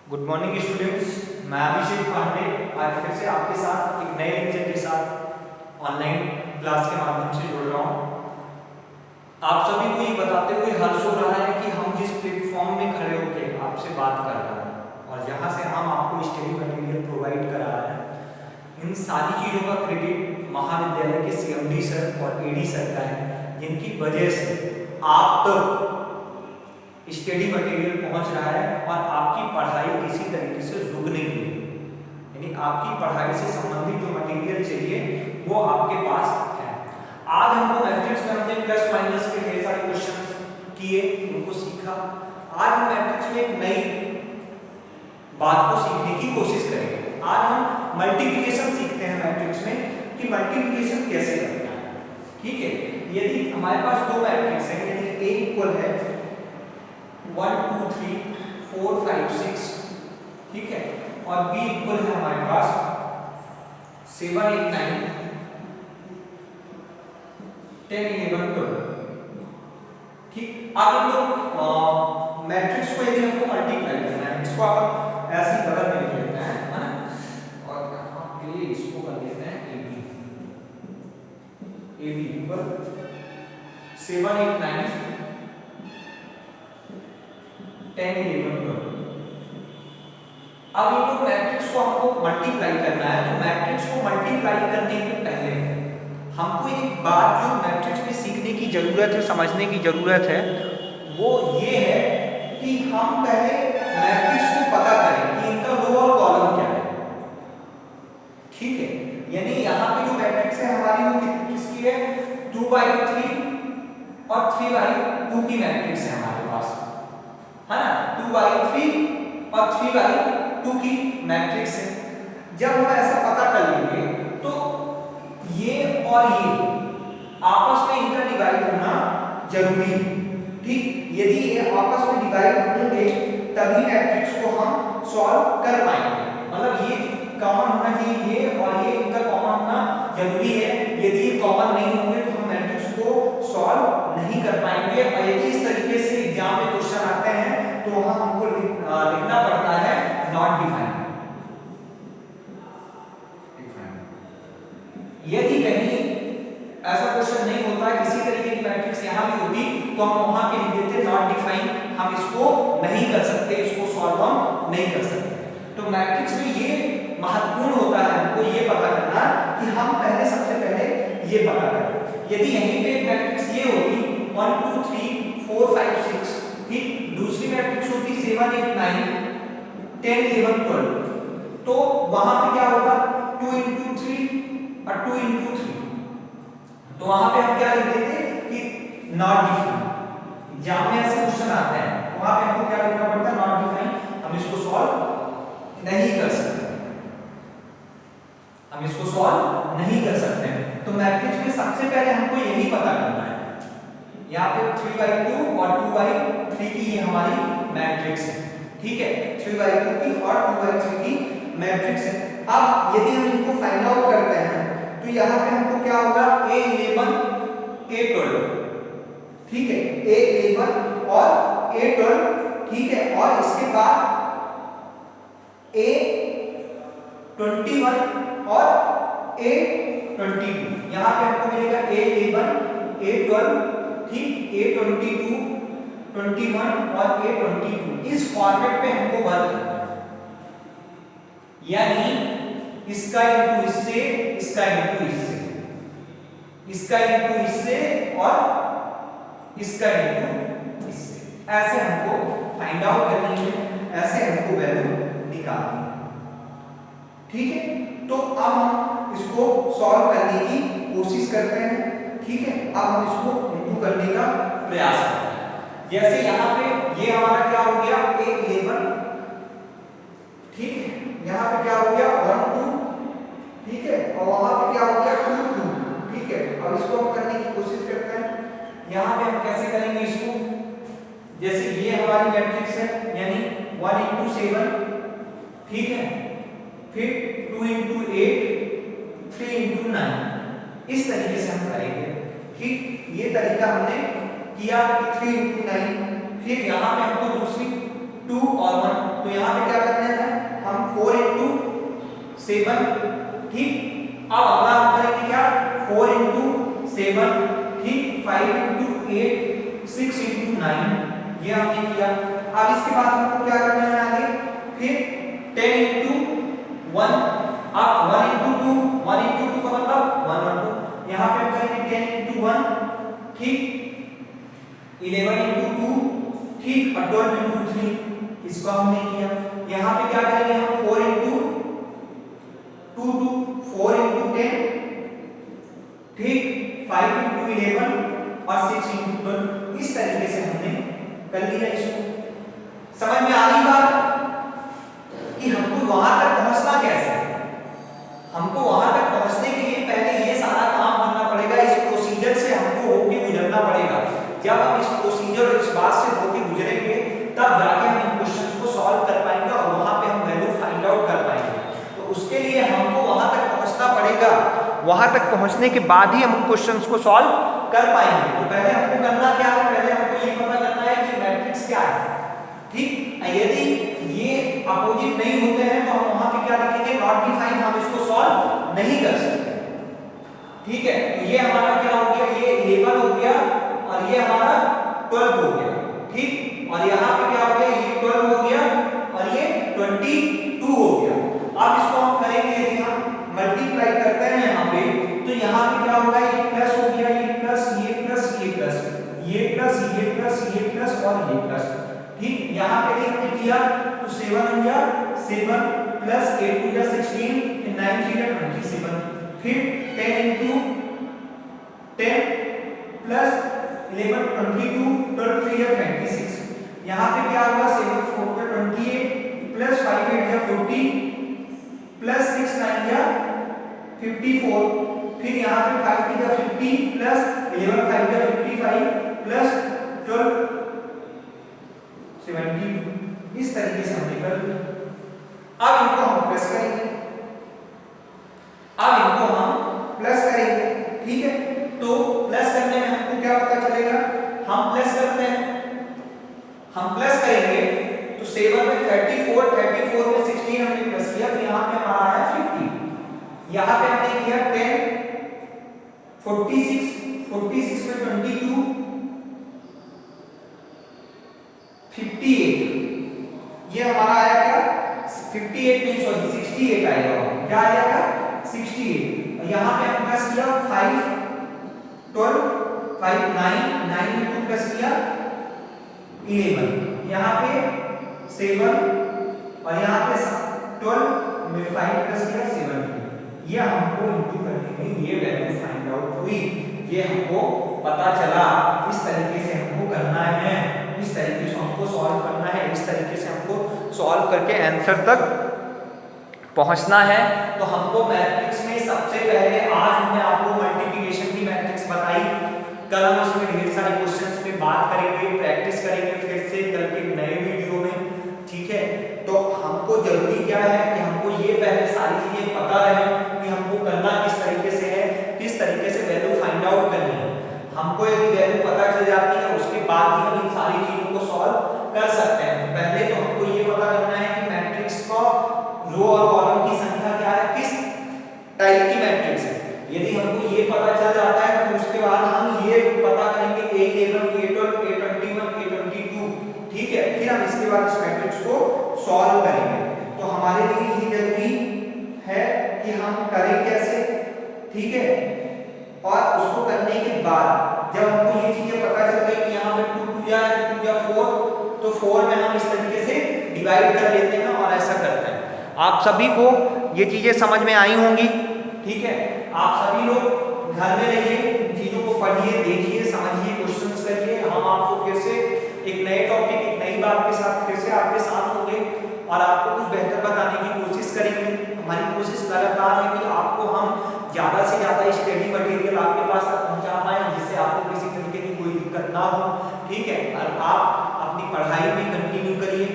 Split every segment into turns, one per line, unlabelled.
Good morning students. मैं अभिषेक पांडे आज फिर से आपके साथ एक नए लेक्चर के साथ ऑनलाइन क्लास के माध्यम से जुड़ रहा हूँ। आप सभी को ये बताते हुए हर्ष हो रहा है कि हम जिस प्लेटफॉर्म में खड़े होकर आपसे बात कर रहे हैं और जहाँ से हम आपको स्टडी मटेरियल प्रोवाइड करा रहे हैं, इन सारी चीज़ों का क्रेडिट महाविद्यालय के CMD सर और AD सर का है, जिनकी वजह से आप तक स्टडी मटेरियल पहुंच रहा है और आपकी पढ़ाई किसी तरीके से रुक नहीं रही है। यानी आपकी पढ़ाई से संबंधित जो मटेरियल चाहिए वो आपके पास है। आज हमको मैट्रिक्स में हमने प्लस माइनस के ढेर सारे क्वेश्चन किए, उनको सीखा। आज हम मैट्रिक्स में एक नई बात को सीखने की कोशिश करेंगे। आज हम मल्टीप्लिकेशन सीखते हैं मैट्रिक्स में कि मल्टीप्लिकेशन कैसे करना है। ठीक है, यदि हमारे पास दो मैट्रिक्स है, यदि A इक्वल है 1 2 3 4 5 6, ठीक है, और B इक्वल है हमारे पास 7 8 9 10 11 12। ठीक, अब हम लोग मैट्रिक्स को यदि हमको मल्टीप्लाई करना है, इसको आप ऐसे ही बगल में लिख लेते हैं, है ना, और यहाँ पे इसको कर लेते हैं AB इक्वल 7 8 9 10 11 12। अब ये लोग मैट्रिक्स को हमको मल्टीप्लाई करना है, तो मैट्रिक्स को मल्टीप्लाई करने के पहले हमको एक बात जो मैट्रिक्स में सीखने की जरूरत है, समझने की जरूरत है, वो ये है कि हम पहले मैट्रिक्स को पता करें कि इनका रो और कॉलम क्या है। ठीक है, यानी यहाँ पे जो मैट्रिक्स है हमारी वो किसकी है, 2/3 और 3/2 की मैट्रिक्स है हमारे पास, है ना, 2/3 और 3/2 की मैट्रिक्स है। जब हम ऐसा पता कर लेंगे तो ये और ये आपस में इनका डिवाइड होना जरूरी है। ठीक, यदि ये आपस में डिवाइड होंगे तभी मैट्रिक्स को हम सॉल्व कर पाएंगे। मतलब ये कॉमन होना चाहिए, ये और ये इनका कॉमन होना जरूरी है। यदि ये कॉमन नहीं होंगे तो हम मैट्रिक्स को सॉल्व नहीं कर पाएंगे। और यदि इस तरीके से एग्जाम में क्वेश्चन आते हैं तो वहां हमको लिखना पड़ता है नॉट डिफाइंड। यदि कहीं ऐसा क्वेश्चन नहीं होता, किसी तरीके की मैट्रिक्स यहां भी होती तो हम वहां पे लिख देते नॉट डिफाइंड, हम इसको नहीं कर सकते, इसको सॉल्व हम नहीं कर सकते। तो मैट्रिक्स में ये महत्वपूर्ण होता है हमको ये पता करना कि हम पहले सबसे पहले ये पता करें। यदि यहीं पे मैट्रिक्स ये होती 1 2 3 4 5 6, ठीक, दूसरी मैट्रिक्स होती 7 8 9 10 11 12, तो वहां पे क्या होगा 2 into 3 और 2 into 3, तो वहां पे हम क्या लिख देते कि नॉट डिफाइंड। एग्जाम में ऐसे क्वेश्चन आते हैं, वहां पे हमको क्या लिखना पड़ता है नॉट डिफाइंड, हम इसको सॉल्व नहीं कर सकते, हम इसको सॉल्व नहीं कर सकते। तो मैट्रिक्स में सबसे पहले हमको यही पता करना है। यहाँ पे 3/2 और 2/3 की ये हमारी मैट्रिक्स है। ठीक है, 3/2 की और 2/3 की मैट्रिक्स है। अब यदि हम इनको फाइंड आउट करते हैं तो यहाँ पे हमको क्या होगा A11 A12, ठीक है, A11 और A12, ठीक है, और इसके बाद A21 और A22, यहाँ पे हमको मिलेगा A11 A12, ठीक, A22 21 और A22। इस फॉर्मेट पे हमको वर्क करना है, यानी इसका इनटू इससे, इसका इनटू इससे, इसका इनटू इससे और इसका इनटू इससे, ऐसे हमको फाइंड आउट करनी है, ऐसे हमको वैल्यू निकालनी है। ठीक है, तो अब हम इसको सॉल्व करने की कोशिश करते हैं। ठीक है, अब हम इसको इनटू करने का प्रयास करते हैं। जैसे यहाँ पे ये हमारा क्या हो गया A11, ठीक है, यहाँ पे क्या हो गया 1 2, ठीक है, और वहां पे क्या हो गया 2 2, ठीक है। अब इसको हम करने की कोशिश करते हैं। यहाँ पे हम कैसे करेंगे इसको, जैसे ये हमारी मैट्रिक्स है, यानी 1 into 7, ठीक है, फिर 2 into 8 3 into 9, इस तरीके से हम करेंगे। ठीक, ये तरीका हमने किया कि 3 into 9, फिर यहाँ पे हमको दूसरी 2 और 1, तो यहाँ पे क्या करना 7, ठीक। अब अगला हम करेंगे क्या, 4 इंटू 7, ठीक, 5 इंटू 8, 6 इंटू 9, ये हमने किया। अब इसके बाद हमको क्या करना है आगे, फिर 10 इंटू 1, अब 1 इंटू 2, 1 इंटू 2 का मतलब 1 और 2, यहाँ पे हम करेंगे 10 इंटू 1, ठीक, 11 इंटू 2, ठीक, और 12 इंटू 3, इसको हमने किया। यहाँ पे क्या करेंगे हम, 4 इंटू 2, 4 इंटू 10, ठीक, 5 इंटू 11 और 6 इंटू 12, इस तरीके से हमने कर लिया। इसको समझ में आ गई बात कि हमको वहां तक पहुंचना कैसे है। हमको वहां तक पहुंचने के लिए पहले ये सारा काम करना पड़ेगा, इस प्रोसीजर से हमको होके गुजरना पड़ेगा। जब हम इस प्रोसीजर और इस बात से होके गुजरेंगे तब जाके हम इन क्वेश्चंस को सॉल्व कर पाएंगे और वहां पे हम वैल्यू फाइंड आउट कर पाएंगे। तो उसके लिए हमको वहां तक पहुंचना पड़ेगा, वहां तक पहुंचने के बाद ही हम क्वेश्चंस को सॉल्व कर पाएंगे। तो पहले हमको करना क्या है, पहले हमको ये पता करना है कि मैट्रिक्स क्या है, ठीक। यदि ये अपोजिट नहीं होते हैं तो हम वहां पे क्या लिखेंगे, नॉट डिफाइंड, हम इसको सॉल्व नहीं कर सकते, ठीक है। ये हमारा क्या हो गया, ये 11 हो गया और ये हमारा 12 हो गया, ठीक, और यहाँ पे क्या हो गया, ये 12 हो गया और ये 22 हो गया। अब इसको हम करेंगे, यदि हम मल्टीप्लाई करते हैं यहाँ पे, तो यहाँ पे क्या होगा, ये प्लस हो गया, ये प्लस, ये प्लस, ये प्लस, ये प्लस, ये प्लस, ये प्लस और ये प्लस, ठीक। यहाँ पे भी हमने किया तो 7 हो गया, 7 प्लस 8 हो गया 16, 9 3 या 27, फिर 10 इंटू 10 प्लस 11 22, 12 3 या 26, यहाँ पे क्या होगा, 7 4 का 28 प्लस 5 8 या 40 प्लस 6 9 या 54, फिर यहाँ पे 5 3 या 50 प्लस 11 5 या 55 प्लस 12 72, इस तरीके से हमने कर लिया। अब इनको हम प्लस करेंगे, अब इनको हम प्लस करेंगे, ठीक है। तो प्लस करने में हमको क्या पता चलेगा, हम प्लस करते हैं, हम प्लस करेंगे तो 7 में 34, 34 में 16 हमने प्लस किया तो यहाँ पे हमारा आया 50, यहाँ पे हमने किया 10, 46, 46 में 22, 58, ये हमारा आया क्या, 58 नहीं सॉरी 68 आएगा, क्या आएगा 68, और यहाँ पे हम प्लस किया 5 12 5 9 9 में 2 प्लस किया 11, यहाँ पे 7 और यहाँ पे 12 में 5 प्लस किया 17, ये हमको इंटू करने में ये वैल्यू फाइंड आउट हुई, ये हमको पता चला। इस तरीके से हमको करना है, इस तरीके से हमको सॉल्व करना है, इस तरीके से हमको सॉल्व करके आंसर तक पहुंचना है। तो हमको मैट्रिक्स में सबसे पहले आज हमने आपको मल्टीप्लिकेशन की मैट्रिक्स बताई, कल हम उसमें ढेर सारे क्वेश्चंस पे बात करेंगे, प्रैक्टिस करेंगे फिर से कल के नए वीडियो में, ठीक है। तो हमको जरूरी क्या है कि हमको ये पहले सारी चीजें पता रहे कि हमको करना किस तरीके से है, किस तरीके से वैल्यू फाइंड आउट करनी है। हमको यदि वैल्यू पता चल जाती है उसके बाद ही हम इन सारी चीजों को सॉल्व कर सकते हैं। पहले तो हमको ये पता करना है कि मैट्रिक्स का रो और कॉलम की संख्या क्या है, किस टाइप की मैट्रिक्स है। यदि हमको ये पता चल जाता है तो उसके बाद हम ये पता करेंगे A11, A12, A21, A22, ठीक है। फिर हम इसके बाद इस मैट्रिक्स को सॉल्व करेंगे। तो हमारे लिए ये जरूरी है कि हम करें कैसे, ठीक है। और उसको करने के बाद जब हमको ये चीजें पता चल गई कि यहाँ पे 2 या 4, तो 4 में हम इस तरीके से डिवाइड कर लेते हैं और ऐसा करते हैं। आप सभी को ये चीजें समझ में आई होंगी, ठीक है। आप सभी लोग घर में रहिए, इन चीजों को पढ़िए, देखिए, समझिए, क्वेश्चंस करिए। हम आपको फिर से एक नए टॉपिक, एक नई बात के साथ फिर से आपके साथ होंगे और आपको कुछ बेहतर बताने की कोशिश करेंगे। हमारी कोशिश लगातार है कि आपको हम ज़्यादा से ज़्यादा स्टडी मटेरियल आपके पास तक पहुंचा पाएं, जिससे आपको किसी तरीके की कोई दिक्कत ना हो, ठीक है। और आप अपनी पढ़ाई में कंटिन्यू करिए,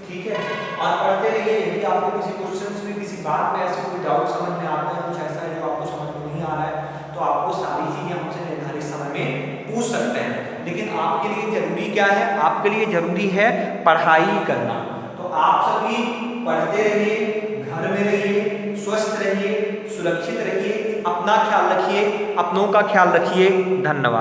ठीक है, और पढ़ते रहिए। यदि आपको किसी क्वेश्चन में, किसी बात में ऐसे कोई डाउट समझ में आता है, कुछ ऐसा है जो आपको समझ में नहीं आ रहा है, तो आपको सारी चीज़ें हमसे निर्धारित समय में पूछ सकते हैं। लेकिन आपके लिए जरूरी क्या है, आपके लिए जरूरी है पढ़ाई करना। तो आप सभी पढ़ते रहिए, घर में रहिए, स्वस्थ सुरक्षित रहिए, अपना ख्याल रखिए, अपनों का ख्याल रखिए। धन्यवाद।